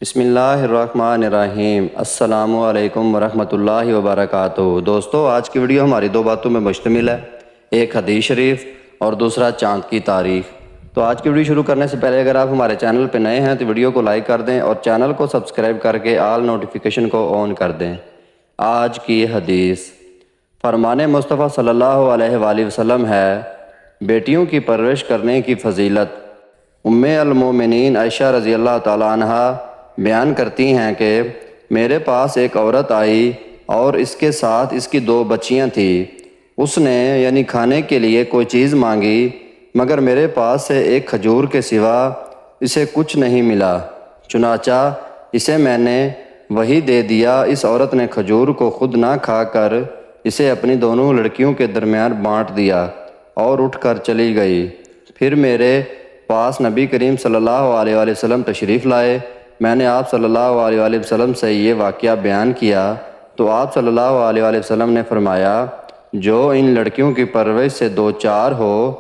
بسم اللہ الرحمن الرحیم۔ السلام علیکم ورحمۃ اللہ وبرکاتہ۔ دوستو، آج کی ویڈیو ہماری دو باتوں میں مشتمل ہے، ایک حدیث شریف اور دوسرا چاند کی تاریخ۔ تو آج کی ویڈیو شروع کرنے سے پہلے اگر آپ ہمارے چینل پہ نئے ہیں تو ویڈیو کو لائک کر دیں اور چینل کو سبسکرائب کر کے آل نوٹیفیکیشن کو آن کر دیں۔ آج کی حدیث فرمان مصطفیٰ صلی اللہ علیہ وآلہ وسلم ہے، بیٹیوں کی پرورش کرنے کی فضیلت۔ ام المومنین عائشہ رضی اللہ تعالیٰ عنہا بیان کرتی ہیں کہ میرے پاس ایک عورت آئی اور اس کے ساتھ اس کی دو بچیاں تھیں۔ اس نے یعنی کھانے کے لیے کوئی چیز مانگی، مگر میرے پاس سے ایک کھجور کے سوا اسے کچھ نہیں ملا، چنانچہ اسے میں نے وہی دے دیا۔ اس عورت نے کھجور کو خود نہ کھا کر اسے اپنی دونوں لڑکیوں کے درمیان بانٹ دیا اور اٹھ کر چلی گئی۔ پھر میرے پاس نبی کریم صلی اللہ علیہ وآلہ وسلم تشریف لائے۔ میں نے آپ صلی اللہ علیہ وآلہ وسلم سے یہ واقعہ بیان کیا تو آپ صلی اللہ علیہ وآلہ وسلم نے فرمایا، جو ان لڑکیوں کی پرورش سے دو چار ہو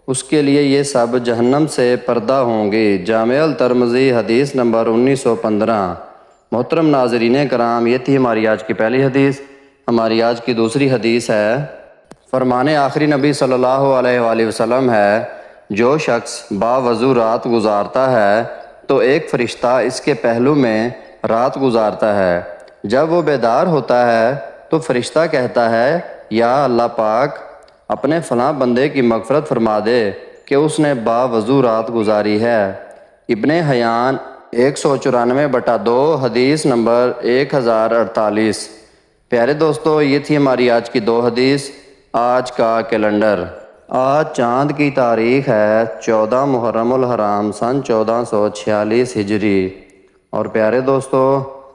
اس کے لیے یہ سب جہنم سے پردہ ہوں گی۔ جامع الترمذی حدیث نمبر 1915۔ محترم ناظرین کرام، یہ تھی ہماری آج کی پہلی حدیث۔ ہماری آج کی دوسری حدیث ہے، فرمان آخری نبی صلی اللہ علیہ وآلہ وسلم ہے، جو شخص باوضو رات گزارتا ہے تو ایک فرشتہ اس کے پہلو میں رات گزارتا ہے۔ جب وہ بیدار ہوتا ہے تو فرشتہ کہتا ہے، یا اللہ پاک اپنے فلاں بندے کی مغفرت فرما دے کہ اس نے باوضو رات گزاری ہے۔ ابن حیان 194/2 حدیث نمبر 1048۔ پیارے دوستو، یہ تھی ہماری آج کی دو حدیث۔ آج کا کیلنڈر، آج چاند کی تاریخ ہے 14 محرم الحرام سن 1446 ہجری، اور پیارے دوستو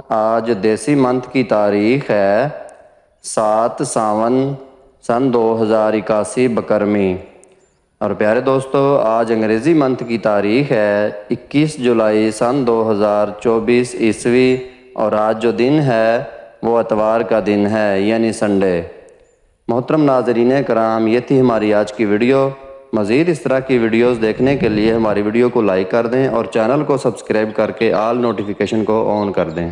آج دیسی منتھ کی تاریخ ہے 7 ساون سن 2081 بکرمی، اور پیارے دوستو آج انگریزی منتھ کی تاریخ ہے 21 جولائی سن 2024 عیسوی، اور آج جو دن ہے وہ اتوار کا دن ہے یعنی سنڈے۔ محترم ناظرین کرام، یہ تھی ہماری آج کی ویڈیو۔ مزید اس طرح کی ویڈیوز دیکھنے کے لیے ہماری ویڈیو کو لائک کر دیں اور چینل کو سبسکرائب کر کے آل نوٹیفیکیشن کو آن کر دیں۔